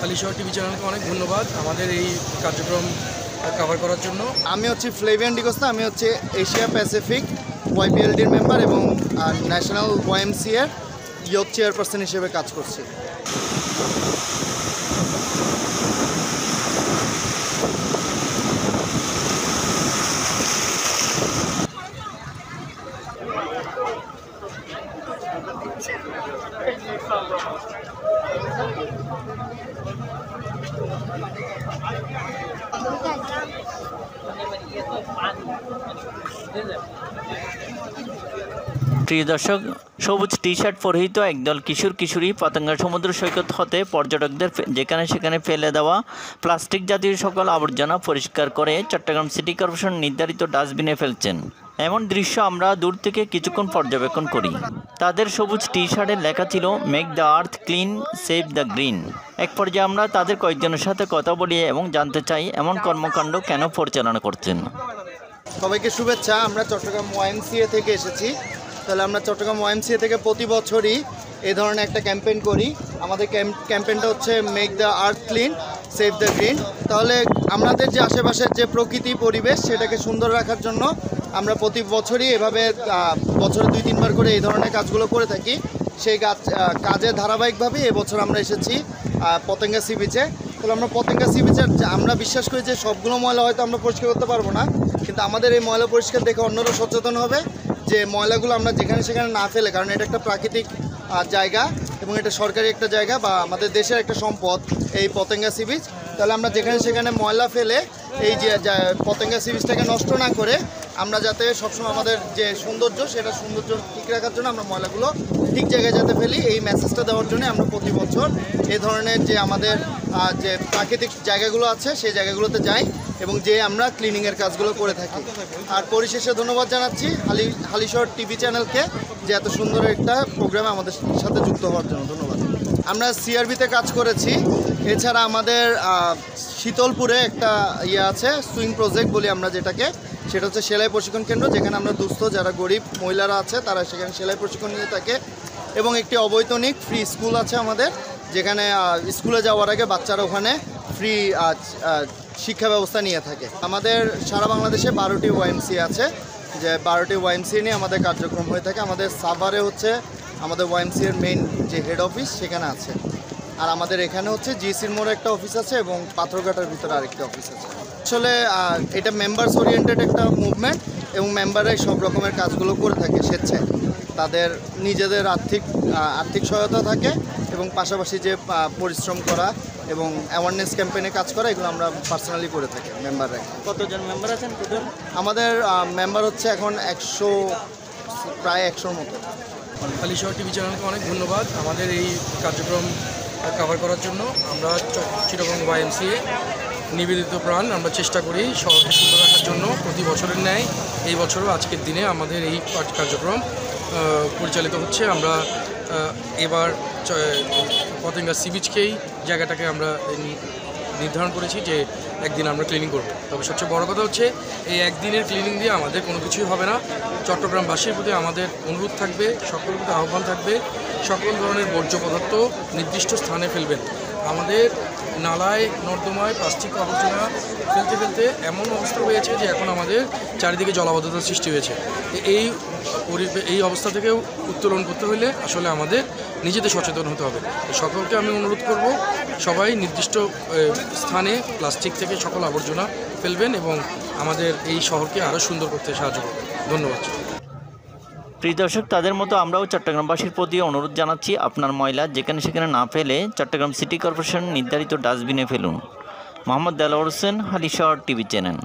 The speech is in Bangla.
হালিশহর টিভি চ্যানেলকে অনেক ধন্যবাদ আমাদের এই কার্যক্রম কভার করার জন্য। আমি হচ্ছি ফ্লেভিয়ান ডিকোস্তা, আমি হচ্ছে এশিয়া প্যাসিফিক ওয়াইপিএলডির মেম্বার এবং ন্যাশনাল ওয়াইএমসি এর ইয়ুথ চেয়ারপারসন হিসেবে কাজ করছি। প্রিয় দর্শক, সবুজ টি শার্ট পরিহিত একদল কিশোর কিশোরী পতেঙ্গা সমুদ্র সৈকত হতে পর্যটকদের যেখানে সেখানে ফেলে দেওয়া প্লাস্টিক জাতীয় সকল আবর্জনা পরিষ্কার করে চট্টগ্রাম সিটি কর্পোরেশন নির্ধারিত ডাস্টবিনে ফেলছেন। এমন দৃশ্য আমরা দূর থেকে কিছুক্ষণ পর্যবেক্ষণ করি। তাদের সবুজ টি শার্টে লেখা ছিল make the earth clean, save the green. এক পর্যায়ে আমরা তাদের কয়েকজনের সাথে কথা বলি এবং জানতে চাই এমন কর্মকাণ্ড কেন পরিচালনা করছেন। সবাইকে শুভেচ্ছা। আমরা চট্টগ্রাম ওয়াইএমসিএ থেকে এসেছি। তাহলে আমরা চট্টগ্রাম ওয়াইএমসিএ থেকে প্রতি বছরই এই ধরনের একটা ক্যাম্পেইন করি। আমাদের ক্যাম্পেইনটা হচ্ছে make the earth clean, save the green. তাহলে আমাদের যে আশেপাশের যে প্রকৃতি পরিবেশ সেটাকে সুন্দর রাখার জন্য আমরা প্রতি বছরই এভাবে বছরে 2-3 বার করে এই ধরনের কাজগুলো করে থাকি। সেই কাজে ধারাবাহিকভাবে এবছর আমরা এসেছি পতেঙ্গা সি বিচে। তাহলে আমরা পতেঙ্গা সি বিচের আমরা বিশ্বাস করি যে সবগুলো ময়লা হয়তো আমরা পরিষ্কার করতে পারবো না, কিন্তু আমাদের এই ময়লা পরিষ্কার দেখে অন্যরা সচেতন হবে যে ময়লাগুলো আমরা যেখানে সেখানে না ফেলে, কারণ এটা একটা প্রাকৃতিক জায়গা এবং এটা সরকারি একটা জায়গা বা আমাদের দেশের একটা সম্পদ এই পতেঙ্গা সি বিচ। তাহলে আমরা যেখানে সেখানে ময়লা ফেলে এই যে পতেঙ্গা সি বিচটাকে নষ্ট না করে আমরা যাতে সবসময় আমাদের যে সৌন্দর্য সেটা সৌন্দর্য ঠিক রাখার জন্য আমরা ময়লাগুলো ঠিক জায়গায় যাতে ফেলি, এই মেসেজটা দেওয়ার জন্য আমরা প্রতি বছর এই ধরনের যে আমাদের যে প্রাকৃতিক জায়গাগুলো আছে সেই জায়গাগুলোতে যাই এবং যে আমরা ক্লিনিংয়ের কাজগুলো করে থাকি। আর পরিশেষে ধন্যবাদ জানাচ্ছি হালিশহর টিভি চ্যানেলকে যে এত সুন্দর একটা প্রোগ্রামে আমাদের সাথে যুক্ত হওয়ার জন্য ধন্যবাদ। আমরা সিআরবিতে কাজ করেছি। এছাড়া আমাদের শীতলপুরে একটা আছে সুইং প্রজেক্ট বলি আমরা যেটাকে, সেটা হচ্ছে সেলাই প্রশিক্ষণ কেন্দ্র, যেখানে আমরা দুস্থ যারা গরিব মহিলারা আছে তারা সেখানে সেলাই প্রশিক্ষণ নিয়ে থাকে। এবং একটি অবৈতনিক ফ্রি স্কুল আছে আমাদের, যেখানে স্কুলে যাওয়ার আগে বাচ্চারা ওখানে ফ্রি শিক্ষা ব্যবস্থা নিয়ে থাকে। আমাদের সারা বাংলাদেশে 12টি ওয়াইএমসি আছে, যে 12টি ওয়াইএমসি নিয়ে আমাদের কার্যক্রম হয়ে থাকে। আমাদের সাভারে হচ্ছে আমাদের ওয়াইএমসি এর মেইন যে হেড অফিস সেখানে আছে। আর আমাদের এখানে হচ্ছে জিসির মোড়ে একটা অফিস আছে এবং পাথরঘাটার ভিতরে আরেকটা অফিস আছে। আসলে এটা মেম্বার্স ওরিয়েন্টেড একটা মুভমেন্ট এবং মেম্বাররাই সব রকমের কাজগুলো করে থাকে স্বেচ্ছায়। তাদের নিজেদের আর্থিক সহায়তা থাকে এবং পাশাপাশি যে পরিশ্রম করা এবং অ্যাওয়ারনেস ক্যাম্পেইনে কাজ করা, এগুলো আমরা পার্সোনালি করে থাকি মেম্বাররা। কতজন মেম্বার আছেন টোটাল? আমাদের মেম্বার হচ্ছে এখন প্রায় 100-র মতো। হালিশহর টিভি চ্যানেলকে অনেক ধন্যবাদ আমাদের এই কার্যক্রম কভার করার জন্য। আমরা চিটাগং ওয়াইএমসিএ নিবেদিত প্রাণ আমরা চেষ্টা করি শহরকে সুন্দর রাখার জন্য। প্রতি বছরের ন্যায় এই বছরও আজকের দিনে আমাদের এই কার্যক্রম পরিচালিত হচ্ছে। আমরা এবার পতেঙ্গা সি বিচকেই জায়গাটাকে আমরা নির্ধারণ করেছি যে একদিন আমরা ক্লিনিং করব। তবে সবচেয়ে বড় কথা হচ্ছে এই একদিনের ক্লিনিং দিয়ে আমাদের কোনো কিছুই হবে না। চট্টগ্রামবাসীর প্রতি আমাদের অনুরোধ থাকবে, সকলের প্রতি আহ্বান থাকবে, সকল ধরনের বর্জ্য পদার্থ নির্দিষ্ট স্থানে ফেলবেন। আমাদের নালায় নর্দমায় প্লাস্টিক আবর্জনা ফেলতে ফেলতে এমন অবস্থা হয়েছে যে এখন আমাদের চারিদিকে জলাবদ্ধতার সৃষ্টি হয়েছে। এই অবস্থা থেকেও উত্তোলন করতে হলে আসলে আমাদের নিজেদের সচেতন হতে হবে। সকলকে আমি অনুরোধ করব সবাই নির্দিষ্ট স্থানে প্লাস্টিক থেকে সকল আবর্জনা ফেলবেন এবং আমাদের এই শহরকে আরও সুন্দর করতে সাহায্য করবেন। ধন্যবাদ। প্রিয় দর্শক, তাদের মতো আমরাও চট্টগ্রামবাসীর প্রতি অনুরোধ জানাচ্ছি, আপনার ময়লা যেখানে সেখানে না ফেলে চট্টগ্রাম সিটি কর্পোরেশন নির্ধারিত ডাস্টবিনে ফেলুন। Mohammad Delwar Hossain, Halishahar TV channel.